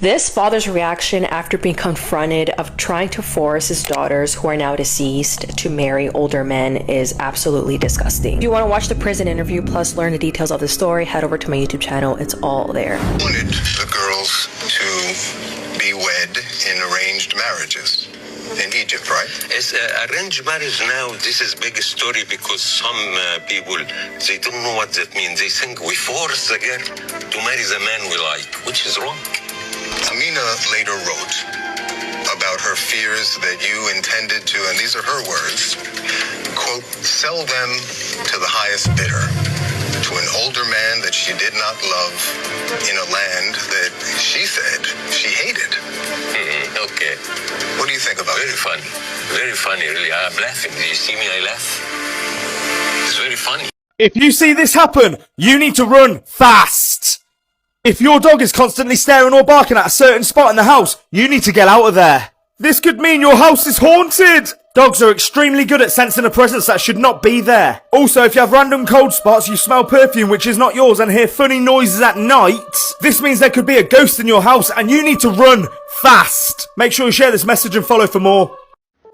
This father's reaction after being confronted of trying to force his daughters, who are now deceased, to marry older men is absolutely disgusting. If you want to watch the prison interview plus learn the details of the story, head over to my YouTube channel. It's all there. Wanted the girls to be wed in arranged marriages in Egypt, right? It's arranged marriage now. This is big story because some people, they don't know what that means. They think we force the girl to marry the man we like, which is wrong. Amina later wrote about her fears that you intended to, and these are her words, quote, sell them to the highest bidder, to an older man that she did not love in a land that she said she hated. Okay. What do you think about it? Very funny, really. I'm laughing. Do you see me? I laugh. It's very funny. If you see this happen, you need to run fast. If your dog is constantly staring or barking at a certain spot in the house, you need to get out of there. This could mean your house is haunted. Dogs are extremely good at sensing a presence that should not be there. Also, if you have random cold spots, you smell perfume which is not yours, and hear funny noises at night, this means there could be a ghost in your house and you need to run fast. Make sure you share this message and follow for more.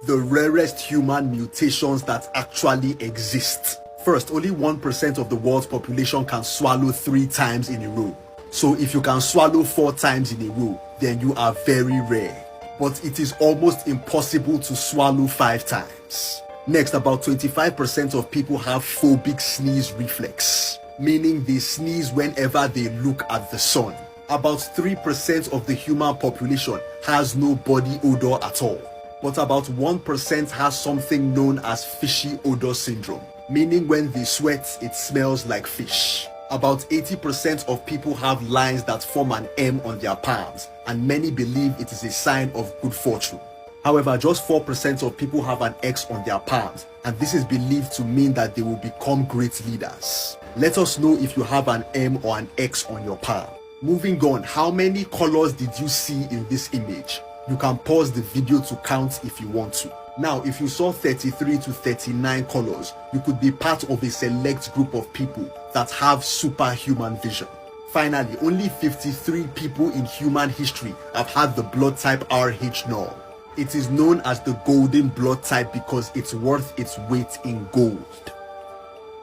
The rarest human mutations that actually exist. First, only 1% of the world's population can swallow 3 times in a row. So if you can swallow 4 times in a row, then you are very rare. But it is almost impossible to swallow 5 times. Next, about 25% of people have phobic sneeze reflex, meaning they sneeze whenever they look at the sun. About 3% of the human population has no body odor at all. But about 1% has something known as fishy odor syndrome, meaning when they sweat, it smells like fish. About 80% of people have lines that form an M on their palms, and many believe it is a sign of good fortune. However, just 4% of people have an X on their palms, and this is believed to mean that they will become great leaders. Let us know if you have an M or an X on your palm. Moving on, how many colors did you see in this image? You can pause the video to count if you want to. Now, if you saw 33 to 39 colors, you could be part of a select group of people that have superhuman vision. Finally, only 53 people in human history have had the blood type RH norm. It is known as the golden blood type because it's worth its weight in gold.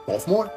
Off more.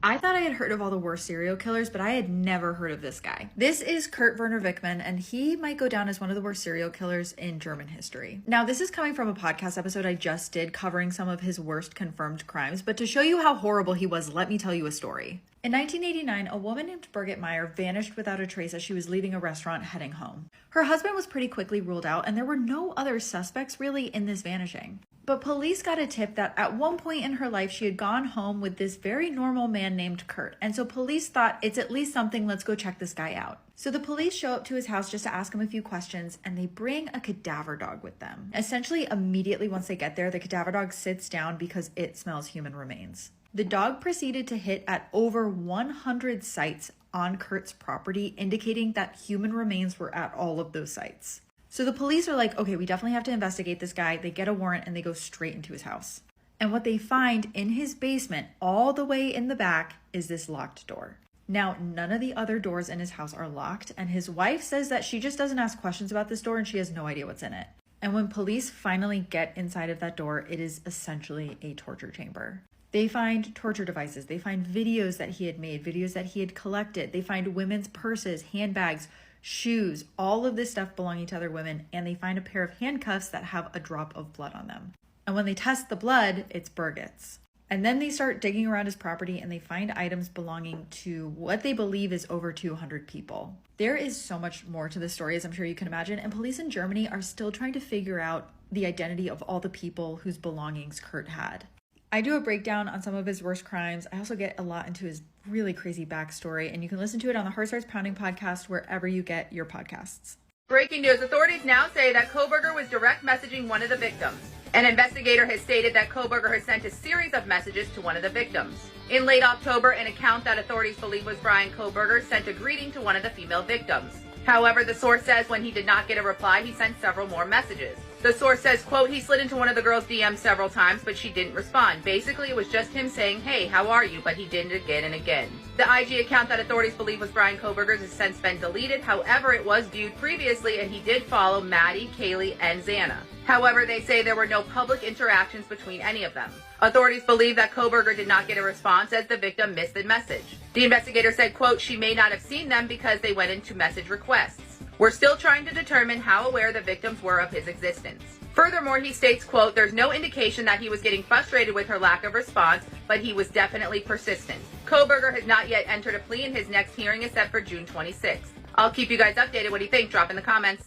I thought I had heard of all the worst serial killers, but I had never heard of this guy. This is Kurt Werner Wickman, and he might go down as one of the worst serial killers in German history. Now, this is coming from a podcast episode I just did covering some of his worst confirmed crimes, but to show you how horrible he was, let me tell you a story. In 1989, a woman named Birgit Meyer vanished without a trace as she was leaving a restaurant heading home. Her husband was pretty quickly ruled out, and there were no other suspects really in this vanishing. But police got a tip that at one point in her life, she had gone home with this very normal man named Kurt. And so police thought, it's at least something, let's go check this guy out. So the police show up to his house just to ask him a few questions, and they bring a cadaver dog with them. Essentially, immediately once they get there, the cadaver dog sits down because it smells human remains. The dog proceeded to hit at over 100 sites on Kurt's property, indicating that human remains were at all of those sites. So the police are like, okay, we definitely have to investigate this guy. They get a warrant and they go straight into his house. And what they find in his basement, all the way in the back, is this locked door. Now, none of the other doors in his house are locked, and his wife says that she just doesn't ask questions about this door and she has no idea what's in it. And when police finally get inside of that door, it is essentially a torture chamber. They find torture devices. They find videos that he had made, videos that he had collected. They find women's purses, handbags, shoes, all of this stuff belonging to other women, and they find a pair of handcuffs that have a drop of blood on them. And when they test the blood, it's Birgit's. And then they start digging around his property and they find items belonging to what they believe is over 200 people. There is so much more to this story, as I'm sure you can imagine, and police in Germany are still trying to figure out the identity of all the people whose belongings Kurt had. I do a breakdown on some of his worst crimes. I also get a lot into his really crazy backstory, and you can listen to it on the Heart Starts Pounding podcast wherever you get your podcasts. Breaking news. Authorities now say that Koberger was direct messaging one of the victims. An investigator has stated that Kohberger has sent a series of messages to one of the victims. In late October, an account that authorities believe was Brian Kohberger sent a greeting to one of the female victims. However, the source says when he did not get a reply, he sent several more messages. The source says, quote, he slid into one of the girl's DMs several times, but she didn't respond. Basically, it was just him saying, hey, how are you? But he did it again and again. The IG account that authorities believe was Brian Kohberger's has since been deleted. However, it was viewed previously, and he did follow Maddie, Kaylee, and Xana. However, they say there were no public interactions between any of them. Authorities believe that Kohberger did not get a response as the victim missed the message. The investigator said, quote, she may not have seen them because they went into message requests. We're still trying to determine how aware the victims were of his existence. Furthermore, he states, quote, there's no indication that he was getting frustrated with her lack of response, but he was definitely persistent. Kohberger has not yet entered a plea, and his next hearing is set for June 26th. I'll keep you guys updated. What do you think? Drop in the comments.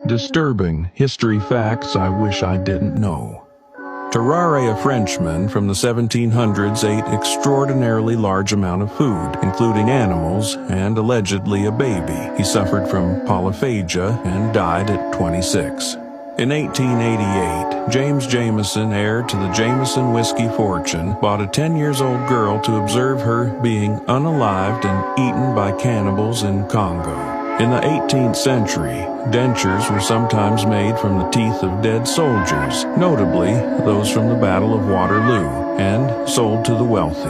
Disturbing history facts I wish I didn't know. Terrare, a Frenchman from the 1700s, ate extraordinarily large amount of food, including animals and allegedly a baby. He suffered from polyphagia and died at 26. In 1888, James Jameson, heir to the Jameson whiskey fortune, bought a 10-year-old girl to observe her being unalived and eaten by cannibals in Congo. In the 18th century, dentures were sometimes made from the teeth of dead soldiers, notably those from the Battle of Waterloo, and sold to the wealthy.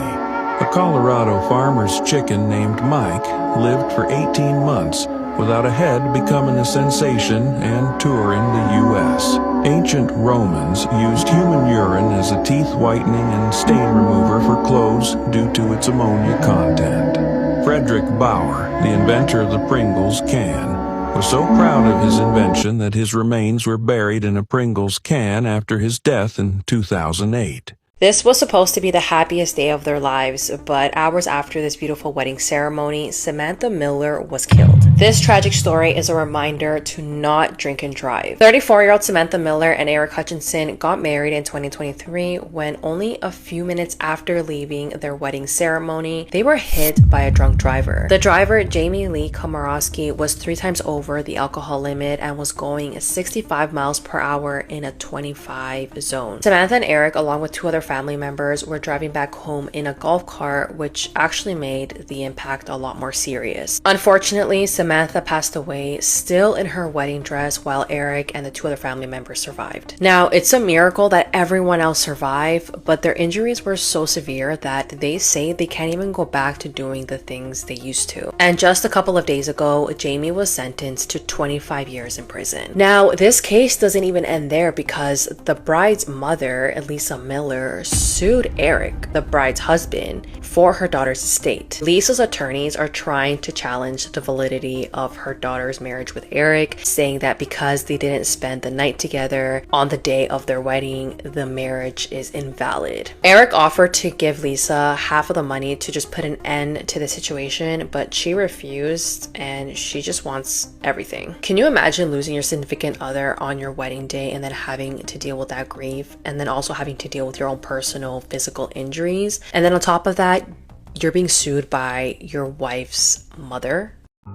A Colorado farmer's chicken named Mike lived for 18 months without a head becoming a sensation and touring the U.S. Ancient Romans used human urine as a teeth whitening and stain remover for clothes due to its ammonia content. Frederick Bauer, the inventor of the Pringles can, was so proud of his invention that his remains were buried in a Pringles can after his death in 2008. This was supposed to be the happiest day of their lives, but hours after this beautiful wedding ceremony, Samantha Miller was killed. This tragic story is a reminder to not drink and drive. 34-year-old Samantha Miller and Eric Hutchinson got married in 2023 when only a few minutes after leaving their wedding ceremony, they were hit by a drunk driver. The driver, Jamie Lee Komorowski, was 3 times over the alcohol limit and was going 65 miles per hour in a 25 zone. Samantha and Eric, along with 2 other family members, were driving back home in a golf cart, which actually made the impact a lot more serious. Unfortunately, Samantha passed away still in her wedding dress, while Eric and the 2 other family members survived. Now, it's a miracle that everyone else survived, but their injuries were so severe that they say they can't even go back to doing the things they used to. And just a couple of days ago, Jamie was sentenced to 25 years in prison. Now, this case doesn't even end there, because the bride's mother, Lisa Miller, sued Eric, the bride's husband, for her daughter's estate. Lisa's attorneys are trying to challenge the validity of her daughter's marriage with Eric, saying that because they didn't spend the night together on the day of their wedding, the marriage is invalid. Eric offered to give Lisa half of the money to just put an end to the situation, but she refused, and she just wants everything. Can you imagine losing your significant other on your wedding day and then having to deal with that grief, and then also having to deal with your own personal physical injuries, and then on top of that, you're being sued by your wife's mother?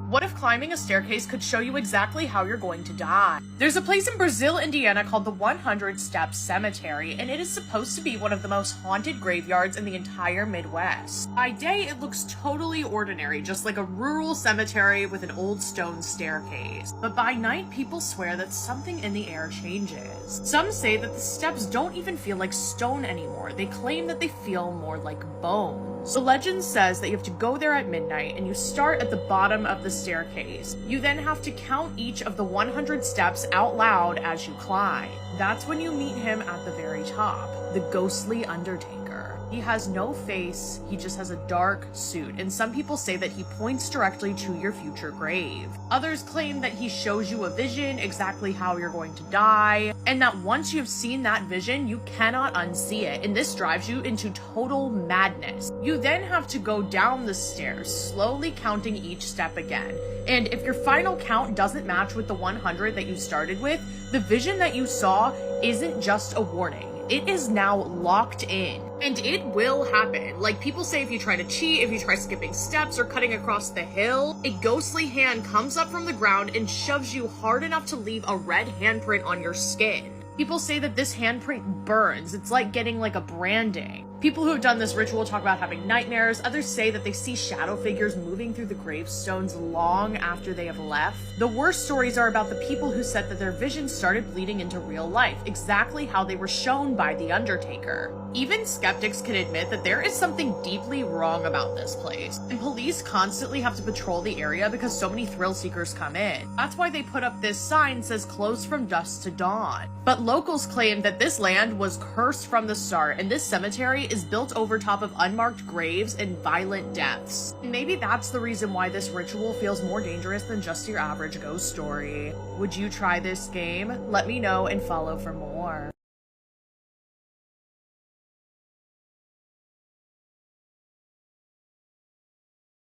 What if climbing a staircase could show you exactly how you're going to die? There's a place in Brazil, Indiana called the 100 Steps Cemetery, and it is supposed to be one of the most haunted graveyards in the entire Midwest. By day, it looks totally ordinary, just like a rural cemetery with an old stone staircase. But by night, people swear that something in the air changes. Some say that the steps don't even feel like stone anymore. They claim that they feel more like bone. The legend says that you have to go there at midnight, and you start at the bottom of the staircase. You then have to count each of the 100 steps out loud as you climb. That's when you meet him at the very top, the ghostly Undertaker. He has no face, he just has a dark suit, and some people say that he points directly to your future grave. Others claim that he shows you a vision, exactly how you're going to die, and that once you have seen that vision, you cannot unsee it, and this drives you into total madness. You then have to go down the stairs, slowly counting each step again. And if your final count doesn't match with the 100 that you started with, the vision that you saw isn't just a warning. It is now locked in. And it will happen. Like, people say if you try to cheat, if you try skipping steps or cutting across the hill, a ghostly hand comes up from the ground and shoves you hard enough to leave a red handprint on your skin. People say that this handprint burns. It's like getting like a branding. People who have done this ritual talk about having nightmares. Others say that they see shadow figures moving through the gravestones long after they have left. The worst stories are about the people who said that their visions started bleeding into real life, exactly how they were shown by the Undertaker. Even skeptics can admit that there is something deeply wrong about this place, and police constantly have to patrol the area because so many thrill seekers come in. That's why they put up this sign that says closed from dusk to dawn. But locals claim that this land was cursed from the start, and this cemetery is built over top of unmarked graves and violent deaths. And maybe that's the reason why this ritual feels more dangerous than just your average ghost story. Would you try this game? Let me know and follow for more.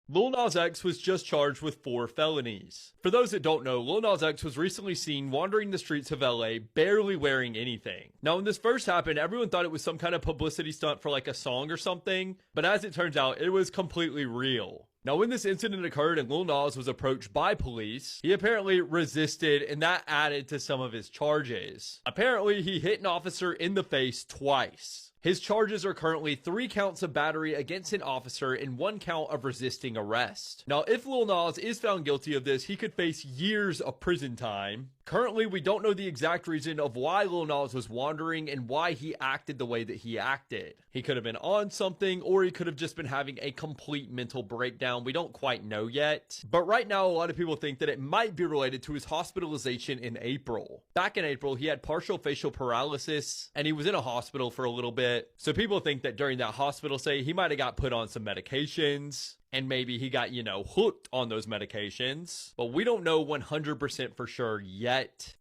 Lil Nas X was just charged with 4 felonies. For those that don't know, Lil Nas X was recently seen wandering the streets of LA, barely wearing anything. Now, when this first happened, everyone thought it was some kind of publicity stunt for like a song or something, but as it turns out, it was completely real. Now, when this incident occurred and Lil Nas was approached by police, he apparently resisted, and that added to some of his charges. Apparently, he hit an officer in the face twice. His charges are currently 3 counts of battery against an officer and 1 count of resisting arrest. Now, if Lil Nas is found guilty of this, he could face years of prison time. Currently, we don't know the exact reason of why Lil Nas was wandering and why he acted the way that he acted. He could have been on something, or he could have just been having a complete mental breakdown. We don't quite know yet. But right now, a lot of people think that it might be related to his hospitalization in April. Back in April, he had partial facial paralysis, and he was in a hospital for a little bit. So people think that during that hospital stay, he might have got put on some medications, and maybe he got, hooked on those medications. But we don't know 100% for sure yet.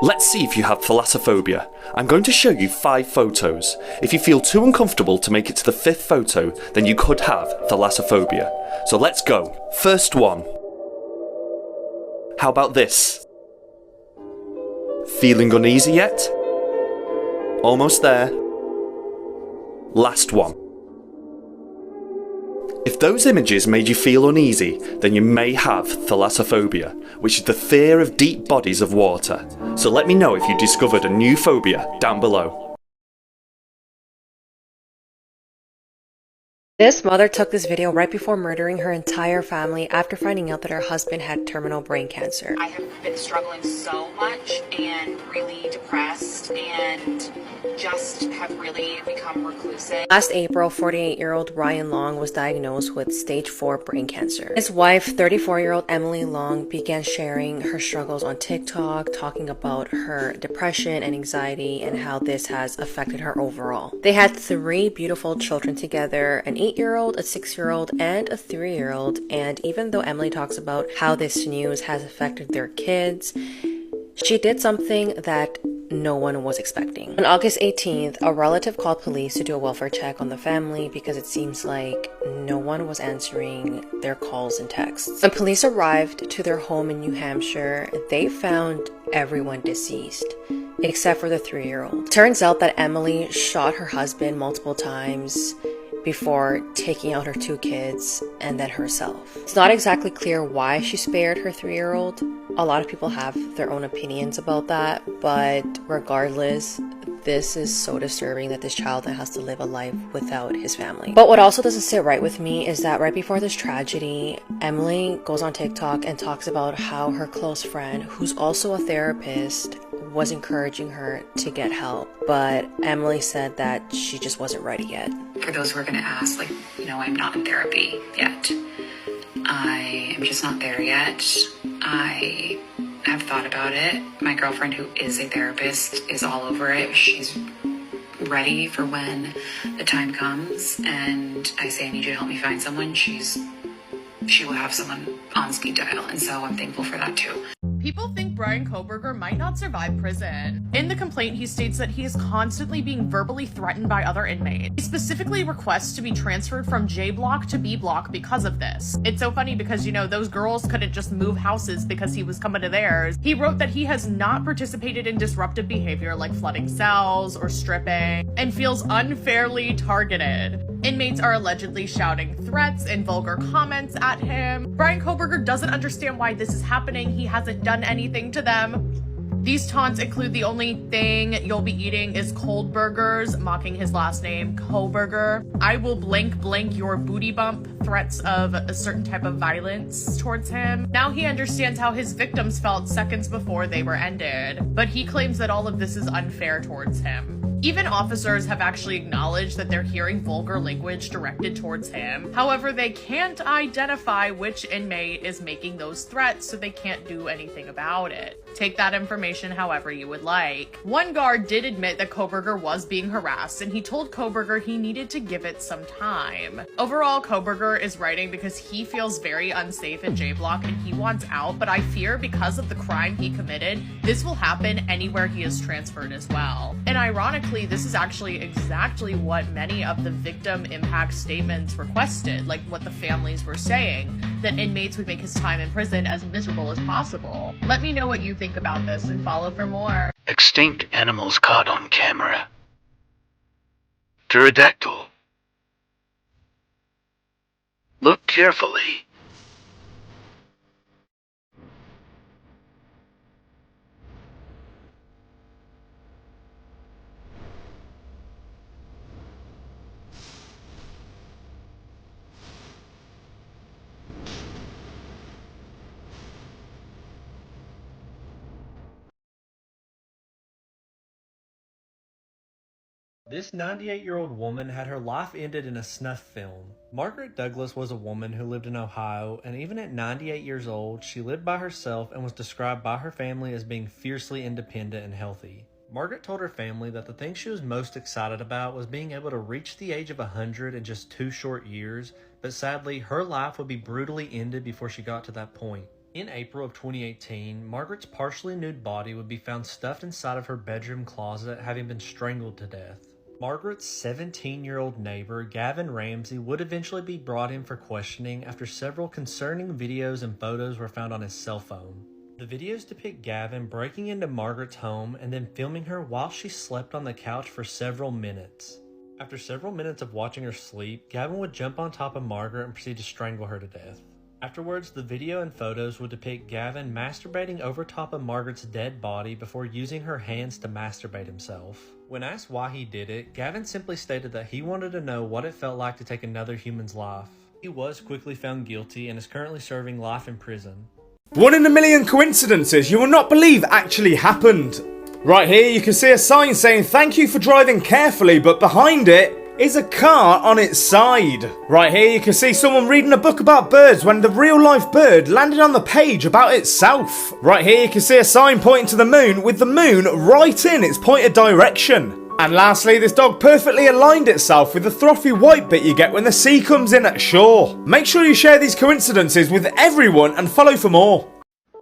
Let's see if you have thalassophobia. I'm going to show you 5 photos. If you feel too uncomfortable to make it to the 5th photo, then you could have thalassophobia. So let's go. First one. How about this? Feeling uneasy yet? Almost there. Last one. If those images made you feel uneasy, then you may have thalassophobia, which is the fear of deep bodies of water. So let me know if you discovered a new phobia down below. This mother took this video right before murdering her entire family after finding out that her husband had terminal brain cancer. I have been struggling so much and really depressed and just have really become reclusive. Last April, 48-year-old Ryan Long was diagnosed with stage 4 brain cancer. His wife, 34-year-old Emily Long, began sharing her struggles on TikTok, talking about her depression and anxiety and how this has affected her overall. They had 3 beautiful children together, an 8-year-old, a 6-year-old, and a 3-year-old. And even though Emily talks about how this news has affected their kids, she did something that no one was expecting. On August 18th, a relative called police to do a welfare check on the family because it seems like no one was answering their calls and texts. When police arrived to their home in New Hampshire, they found everyone deceased, except for the 3-year-old. Turns out that Emily shot her husband multiple times before taking out her 2 kids and then herself. It's not exactly clear why she spared her 3-year-old. A lot of people have their own opinions about that, but regardless, this is so disturbing that this child has to live a life without his family. But what also doesn't sit right with me is that right before this tragedy, Emily goes on TikTok and talks about how her close friend, who's also a therapist, was encouraging her to get help. But Emily said that she just wasn't ready yet. For those who are going to ask, I'm not in therapy yet. I am just not there yet. I have thought about it. My girlfriend, who is a therapist, is all over it. She's ready for when the time comes. And I say, I need you to help me find someone. She will have someone on speed dial. And so I'm thankful for that too. People think Brian Koberger might not survive prison. In the complaint, he states that he is constantly being verbally threatened by other inmates. He specifically requests to be transferred from J block to B block because of this. It's so funny because, you know, those girls couldn't just move houses because he was coming to theirs. He wrote that he has not participated in disruptive behavior like flooding cells or stripping, and feels unfairly targeted. Inmates are allegedly shouting threats and vulgar comments at him. Brian Koberger doesn't understand why this is happening. He hasn't done anything to them. These taunts include the only thing you'll be eating is cold burgers, mocking his last name, Koberger. I will blank your booty bump, threats of a certain type of violence towards him. Now he understands how his victims felt seconds before they were ended, but he claims that all of this is unfair towards him. Even officers have actually acknowledged that they're hearing vulgar language directed towards him. However, they can't identify which inmate is making those threats, so they can't do anything about it. Take that information however you would like. One guard did admit that Koberger was being harassed, and he told Koberger he needed to give it some time. Overall, Koberger is writing because he feels very unsafe in J Block and he wants out, but I fear because of the crime he committed, this will happen anywhere he is transferred as well. And ironically, this is actually exactly what many of the victim impact statements requested, like what the families were saying, that inmates would make his time in prison as miserable as possible. Let me know what you think about this and follow for more. Extinct animals caught on camera. Pterodactyl. Look carefully. This 98-year-old woman had her life ended in a snuff film. Margaret Douglas was a woman who lived in Ohio, and even at 98 years old, she lived by herself and was described by her family as being fiercely independent and healthy. Margaret told her family that the thing she was most excited about was being able to reach the age of 100 in just 2 short years, but sadly, her life would be brutally ended before she got to that point. In April of 2018, Margaret's partially nude body would be found stuffed inside of her bedroom closet, having been strangled to death. Margaret's 17-year-old neighbor, Gavin Ramsey, would eventually be brought in for questioning after several concerning videos and photos were found on his cell phone. The videos depict Gavin breaking into Margaret's home and then filming her while she slept on the couch for several minutes. After several minutes of watching her sleep, Gavin would jump on top of Margaret and proceed to strangle her to death. Afterwards, the video and photos would depict Gavin masturbating over top of Margaret's dead body before using her hands to masturbate himself. When asked why he did it, Gavin simply stated that he wanted to know what it felt like to take another human's life. He was quickly found guilty and is currently serving life in prison. 1 in a million coincidences you will not believe actually happened. Right here you can see a sign saying thank you for driving carefully, but behind it is a car on its side. Right here you can see someone reading a book about birds when the real life bird landed on the page about itself. Right here you can see a sign pointing to the moon with the moon right in its pointed direction. And lastly, this dog perfectly aligned itself with the frothy white bit you get when the sea comes in at shore. Make sure you share these coincidences with everyone and follow for more.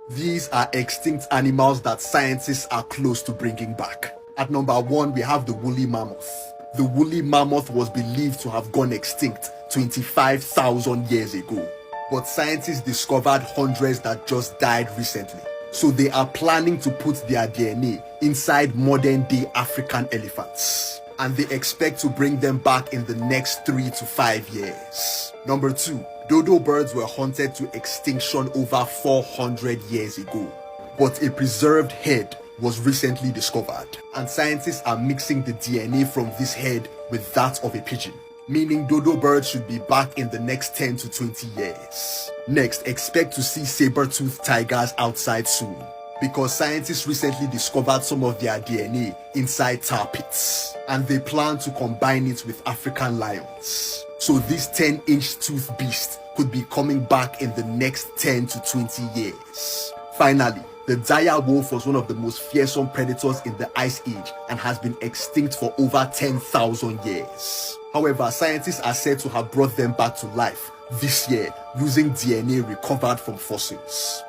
These are extinct animals that scientists are close to bringing back. At number 1, we have the woolly mammoth. The woolly mammoth was believed to have gone extinct 25,000 years ago. But scientists discovered hundreds that just died recently. So they are planning to put their DNA inside modern-day African elephants. And they expect to bring them back in the next 3 to 5 years. Number 2, dodo birds were hunted to extinction over 400 years ago. But a preserved head was recently discovered, and scientists are mixing the DNA from this head with that of a pigeon, meaning dodo birds should be back in the next 10 to 20 years. Next, expect to see saber-toothed tigers outside soon, because scientists recently discovered some of their DNA inside tar pits, and they plan to combine it with African lions. So this 10-inch tooth beast could be coming back in the next 10 to 20 years. Finally, the dire wolf was one of the most fearsome predators in the Ice Age and has been extinct for over 10,000 years. However, scientists are said to have brought them back to life this year using DNA recovered from fossils.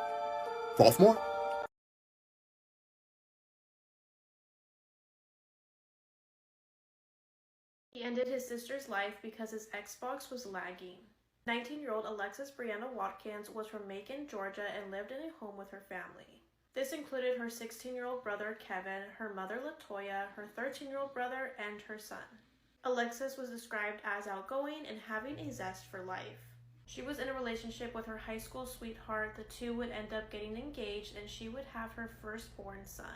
For more? He ended his sister's life because his Xbox was lagging. 19-year-old Alexis Brianna Watkins was from Macon, Georgia, and lived in a home with her family. This included her 16-year-old brother Kevin, her mother Latoya, her 13-year-old brother, and her son. Alexis was described as outgoing and having a zest for life. She was in a relationship with her high school sweetheart. The two would end up getting engaged, and she would have her firstborn son.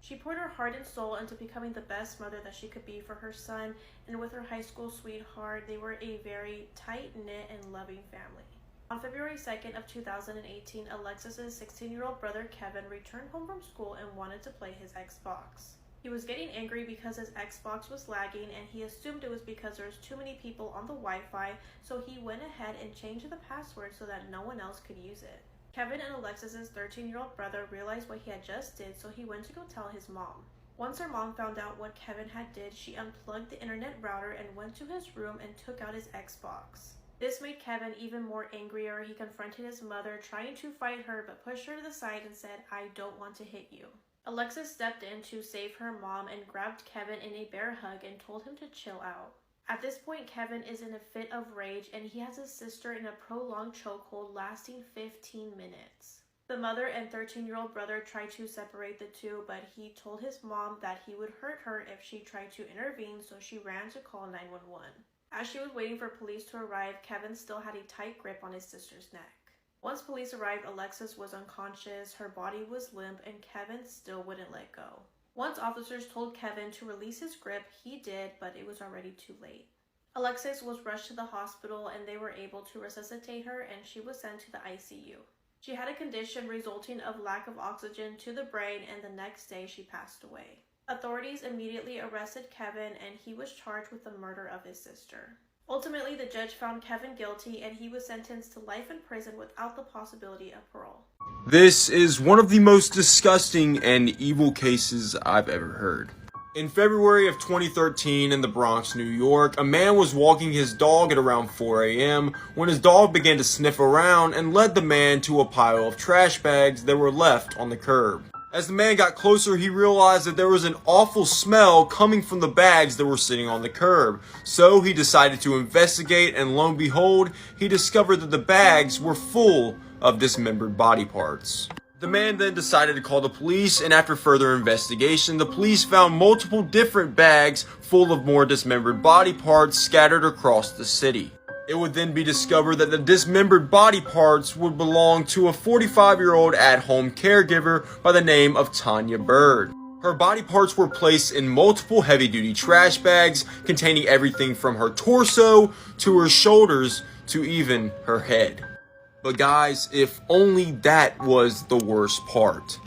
She poured her heart and soul into becoming the best mother that she could be for her son, and with her high school sweetheart, they were a very tight-knit and loving family. On February 2nd of 2018, Alexis's 16-year-old brother Kevin returned home from school and wanted to play his Xbox. He was getting angry because his Xbox was lagging, and he assumed it was because there was too many people on the Wi-Fi, so he went ahead and changed the password so that no one else could use it. Kevin and Alexis's 13-year-old brother realized what he had just did, so he went to go tell his mom. Once her mom found out what Kevin had did, she unplugged the internet router and went to his room and took out his Xbox. This made Kevin even more angrier. He confronted his mother, trying to fight her, but pushed her to the side and said, "I don't want to hit you." Alexis stepped in to save her mom and grabbed Kevin in a bear hug and told him to chill out. At this point, Kevin is in a fit of rage, and he has his sister in a prolonged chokehold lasting 15 minutes. The mother and 13-year-old brother tried to separate the two, but he told his mom that he would hurt her if she tried to intervene, so she ran to call 911. As she was waiting for police to arrive, Kevin still had a tight grip on his sister's neck. Once police arrived, Alexis was unconscious, her body was limp, and Kevin still wouldn't let go. Once officers told Kevin to release his grip, he did, but it was already too late. Alexis was rushed to the hospital, and they were able to resuscitate her, and she was sent to the ICU. She had a condition resulting of lack of oxygen to the brain, and the next day she passed away. Authorities immediately arrested Kevin, and he was charged with the murder of his sister. Ultimately, the judge found Kevin guilty, and he was sentenced to life in prison without the possibility of parole. This is one of the most disgusting and evil cases I've ever heard. In February of 2013 in the Bronx, New York, a man was walking his dog at around 4 a.m. when his dog began to sniff around and led the man to a pile of trash bags that were left on the curb. As the man got closer, he realized that there was an awful smell coming from the bags that were sitting on the curb. So he decided to investigate, and lo and behold, he discovered that the bags were full of dismembered body parts. The man then decided to call the police, and after further investigation, the police found multiple different bags full of more dismembered body parts scattered across the city. It would then be discovered that the dismembered body parts would belong to a 45-year-old at-home caregiver by the name of Tanya Bird. Her body parts were placed in multiple heavy-duty trash bags containing everything from her torso to her shoulders to even her head. But guys, if only that was the worst part.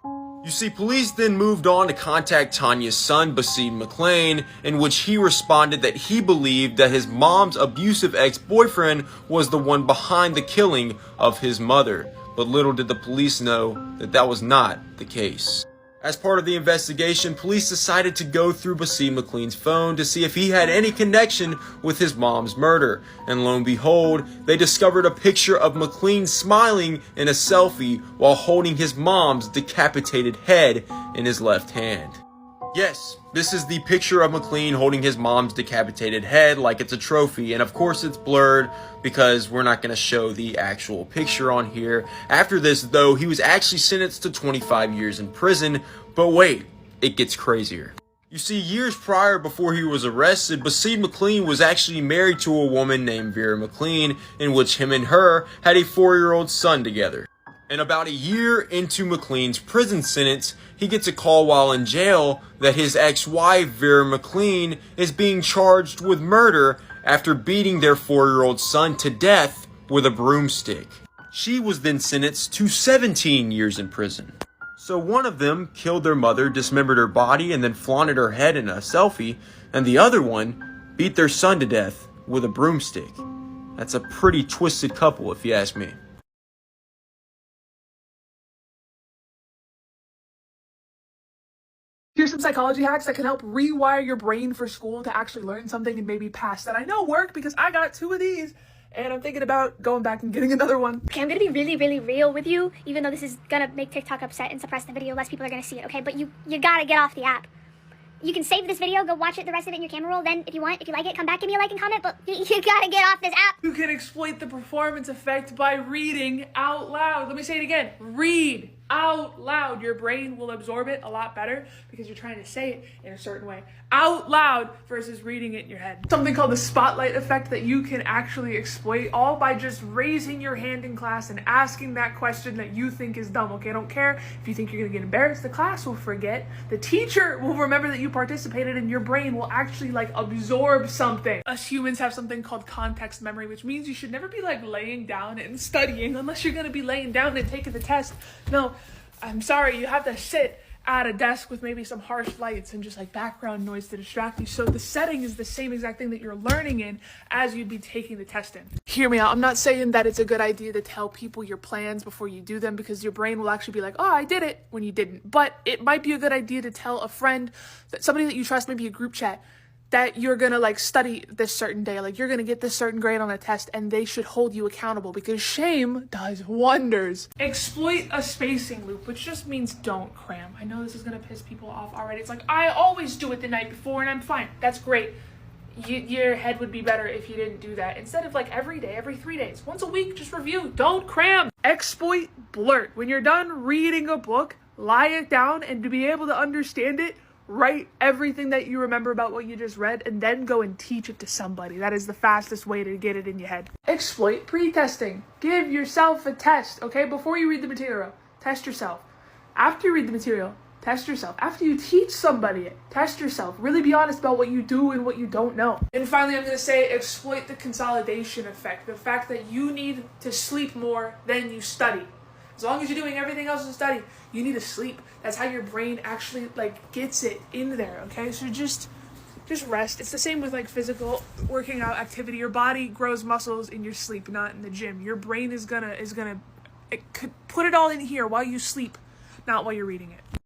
You see, police then moved on to contact Tanya's son, Basim McLean, in which he responded that he believed that his mom's abusive ex-boyfriend was the one behind the killing of his mother. But little did the police know that that was not the case. As part of the investigation, police decided to go through Basim McLean's phone to see if he had any connection with his mom's murder. And lo and behold, they discovered a picture of McLean smiling in a selfie while holding his mom's decapitated head in his left hand. Yes, this is the picture of McLean holding his mom's decapitated head like it's a trophy, and of course it's blurred because we're not going to show the actual picture on here. After this, though, he was actually sentenced to 25 years in prison, but wait, it gets crazier. You see, years prior, before he was arrested, Basim McLean was actually married to a woman named Vera McLean, in which him and her had a 4-year-old son together. And about a year into McLean's prison sentence, he gets a call while in jail that his ex-wife, Vera McLean, is being charged with murder after beating their 4-year-old son to death with a broomstick. She was then sentenced to 17 years in prison. So one of them killed their mother, dismembered her body, and then flaunted her head in a selfie, and the other one beat their son to death with a broomstick. That's a pretty twisted couple, if you ask me. Here's some psychology hacks that can help rewire your brain for school to actually learn something and maybe pass that I know work because I got 2 of these and I'm thinking about going back and getting another one. Okay, I'm gonna be really, really real with you, even though this is gonna make TikTok upset and suppress the video. Less people are gonna see it, okay? But you gotta get off the app. You can save this video, go watch it, the rest of it in your camera roll. Then, if you want, if you like it, come back, give me a like and comment. But you gotta get off this app. You can exploit the performance effect by reading out loud. Let me say it again. Read out loud. Your brain will absorb it a lot better because you're trying to say it in a certain way out loud versus reading it in your head. Something called the spotlight effect that you can actually exploit, all by just raising your hand in class and asking that question that you think is dumb. Okay, I don't care if you think you're gonna get embarrassed. The class will forget. The teacher will remember that you participated, and your brain will actually like absorb something. Us humans have something called context memory, which means you should never be like laying down and studying unless you're gonna be laying down and taking the test. No, I'm sorry, you have to sit at a desk with maybe some harsh lights and just like background noise to distract you. So the setting is the same exact thing that you're learning in as you'd be taking the test in. Hear me out. I'm not saying that it's a good idea to tell people your plans before you do them, because your brain will actually be like, oh, I did it, when you didn't. But it might be a good idea to tell a friend, that somebody that you trust, maybe a group chat, that you're gonna like study this certain day, like you're gonna get this certain grade on a test, and they should hold you accountable, because shame does wonders. Exploit a spacing loop, which just means don't cram. I know this is gonna piss people off already. It's like, I always do it the night before and I'm fine. That's great. Your head would be better if you didn't do that. Instead of like every day, every 3 days, once a week, just review. Don't cram. Exploit blurt. When you're done reading a book, lie it down, and to be able to understand it, write everything that you remember about what you just read, and then go and teach it to somebody. That is the fastest way to get it in your head. Exploit pre-testing. Give yourself a test, okay? Before you read the material, test yourself. After you read the material, test yourself. After you teach somebody it, test yourself. Really be honest about what you do and what you don't know. And finally, I'm going to say exploit the consolidation effect. The fact that you need to sleep more than you study. As long as you're doing everything else in study, you need to sleep. That's how your brain actually like gets it in there, okay? So just rest. It's the same with like physical working out activity. Your body grows muscles in your sleep, not in the gym. Your brain is gonna put it all in here while you sleep, not while you're reading it.